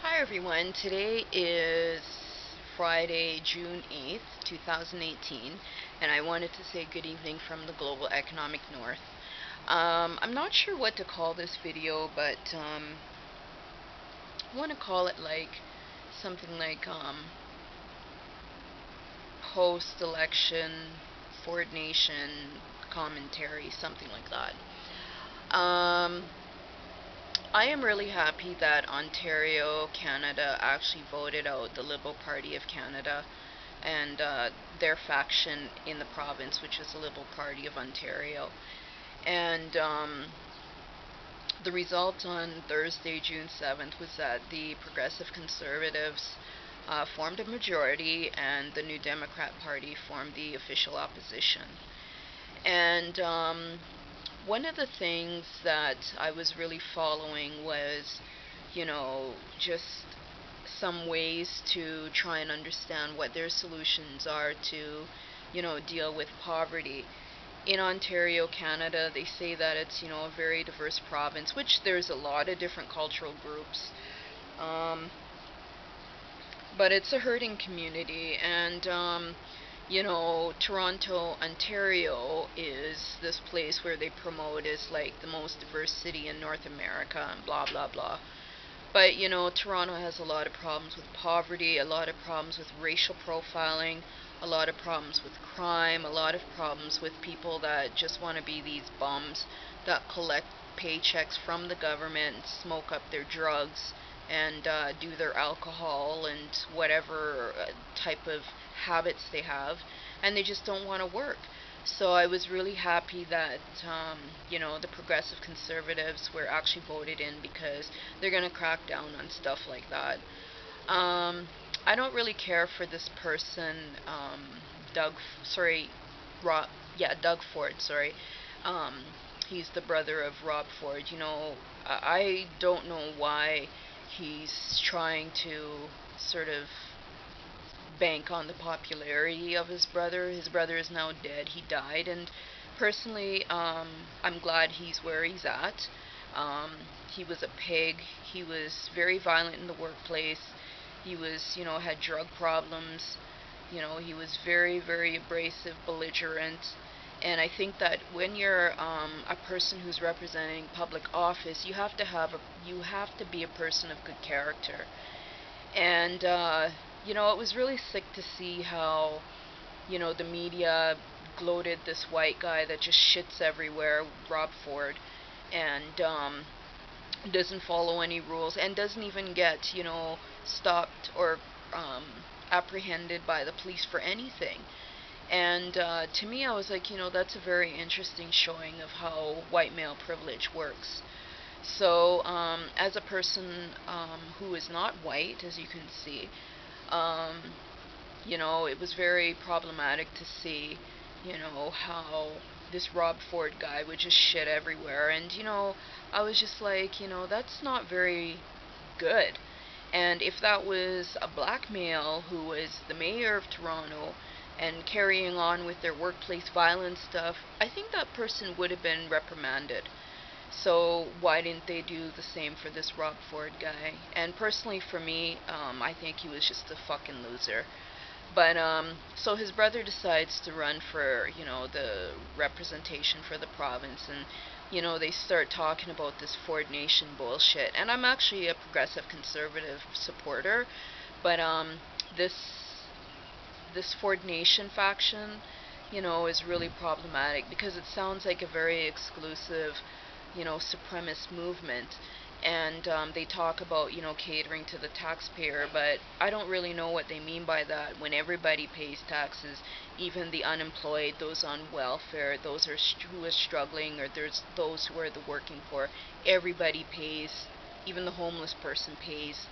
Hi everyone, today is Friday, June 8th, 2018, and I wanted to say good evening from the global economic north. I'm not sure what to call this video, but I want to call it like something like post-election Ford Nation commentary, something like that. Um, I am really happy that Ontario, Canada actually voted out the Liberal Party of Canada and their faction in the province, which is the Liberal Party of Ontario. And the result on Thursday, June 7th, was that the Progressive Conservatives formed a majority and the New Democrat Party formed the official opposition. And one of the things that I was really following was, just some ways to try and understand what their solutions are to, deal with poverty. In Ontario, Canada, they say that it's, a very diverse province, which there's a lot of different cultural groups. Um, but it's a hurting community, and Toronto, Ontario is this place where they promote as like the most diverse city in North America and blah blah blah. But Toronto has a lot of problems with poverty, a lot of problems with racial profiling, a lot of problems with crime, a lot of problems with people that just want to be these bums that collect paychecks from the government and smoke up their drugs and do their alcohol and whatever type of habits they have, and they just don't want to work. So I was really happy that the progressive conservatives were actually voted in because they're going to crack down on stuff like that. Um, I don't really care for this person, Doug. Sorry, Rob. Yeah, Doug Ford. Sorry. Um, he's the brother of Rob Ford. I don't know why he's trying to sort of bank on the popularity of his brother. His brother is now dead. He died, and personally, I'm glad he's where he's at. Um, he was a pig. He was very violent in the workplace. He was, had drug problems. He was very, very abrasive, belligerent. And I think that when you're a person who's representing public office, you have to be a person of good character. And it was really sick to see how the media gloated this white guy that just shits everywhere, Rob Ford, and doesn't follow any rules and doesn't even get stopped or um, apprehended by the police for anything. And to me, I was like, that's a very interesting showing of how white male privilege works. So, as a person who is not white, as you can see, um, it was very problematic to see, how this Rob Ford guy would just shit everywhere. And, I was just like, that's not very good. And if that was a black male who was the mayor of Toronto and carrying on with their workplace violence stuff, I think that person would have been reprimanded. So why didn't they do the same for this Rob Ford guy? And personally for me, I think he was just a fucking loser. But so his brother decides to run for, the representation for the province, and they start talking about this Ford Nation bullshit. And I'm actually a progressive conservative supporter, but this Ford Nation faction, is really problematic because it sounds like a very exclusive, supremacist movement. And they talk about, catering to the taxpayer, but I don't really know what they mean by that when everybody pays taxes, even the unemployed, those on welfare, those who are struggling, or there's those who are the working poor. Everybody pays, even the homeless person pays,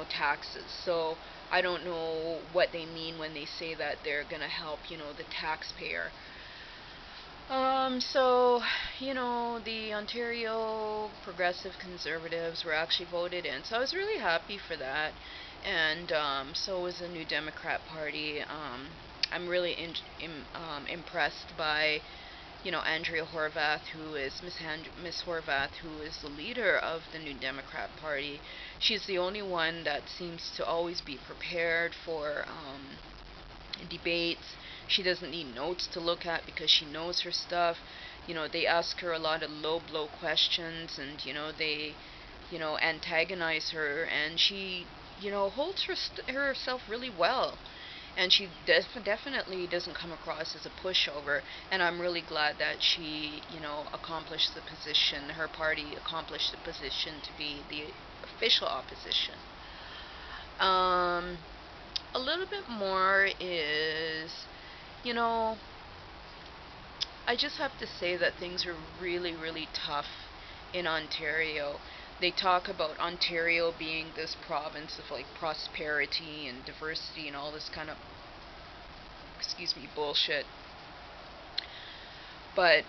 taxes. So I don't know what they mean when they say that they're going to help, the taxpayer. So, the Ontario Progressive Conservatives were actually voted in. So I was really happy for that. And so was the New Democrat Party. I'm really impressed by, Andrea Horvath, who is Miss Horvath, who is the leader of the New Democrat Party. She's the only one that seems to always be prepared for debates. She doesn't need notes to look at because she knows her stuff. They ask her a lot of low blow questions, and they antagonize her, and she holds herself really well, and she definitely doesn't come across as a pushover. And I'm really glad that she accomplished the position, her party accomplished the position to be the official opposition. um a little bit more is, you know I just have to say that things are really, really tough in Ontario. They talk about Ontario being this province of like prosperity and diversity and all this kind of, excuse me, bullshit. But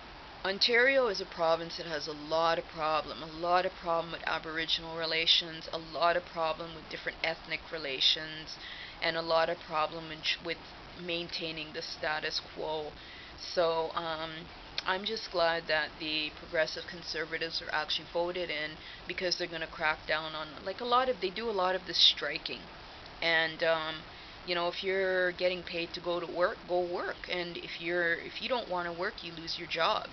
Ontario is a province that has a lot of problem with Aboriginal relations, a lot of problem with different ethnic relations, and a lot of problem with maintaining the status quo. So I'm just glad that the progressive conservatives are actually voted in, because they're going to crack down on, like, they do a lot of this striking. And if you're getting paid to go to work, go work. And if you don't want to work, you lose your job.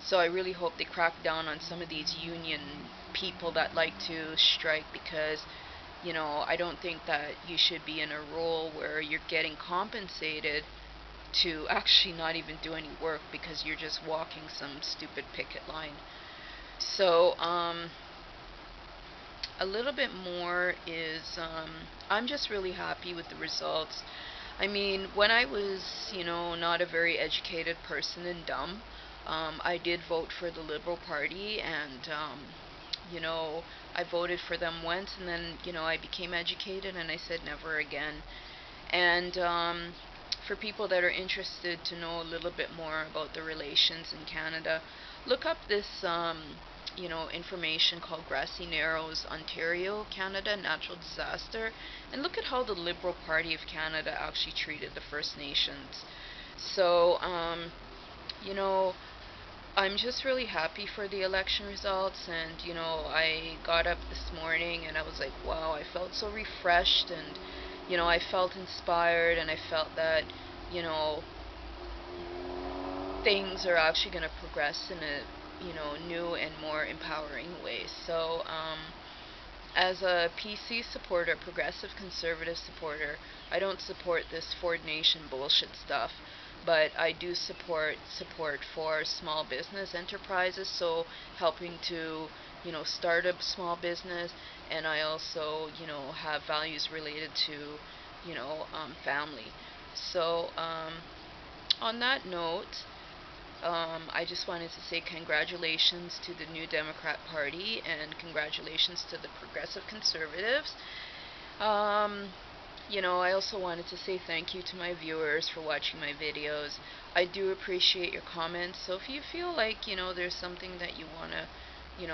So I really hope they crack down on some of these union people that like to strike, because I don't think that you should be in a role where you're getting compensated to actually not even do any work because you're just walking some stupid picket line. So a little bit more is, I'm just really happy with the results. I mean, when I was, not a very educated person and dumb, I did vote for the Liberal Party, and you know, I voted for them once, and then, I became educated, and I said never again. And for people that are interested to know a little bit more about the relations in Canada, look up this, information called Grassy Narrows, Ontario, Canada, Natural Disaster, and look at how the Liberal Party of Canada actually treated the First Nations. So, you know, I'm just really happy for the election results, and I got up this morning and I was like, wow, I felt so refreshed, and I felt inspired, and I felt that you know things are actually going to progress in a new and more empowering way. So as a PC supporter, progressive conservative supporter, I don't support this Ford Nation bullshit stuff, but I do support for small business enterprises, so helping to start a small business. And I also have values related to family. So on that note, I just wanted to say congratulations to the New Democrat Party, and congratulations to the Progressive Conservatives. I also wanted to say thank you to my viewers for watching my videos. I do appreciate your comments, so if you feel like, there's something that you want to,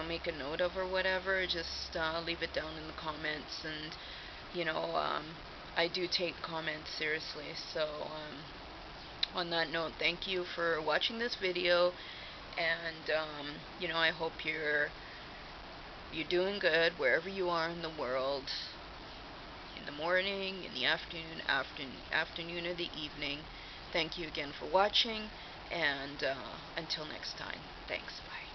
make a note of or whatever, just leave it down in the comments. And, I do take comments seriously. So, on that note, thank you for watching this video, and I hope you're doing good wherever you are in the world, in the morning, in the afternoon or the evening. Thank you again for watching, and until next time, thanks, bye.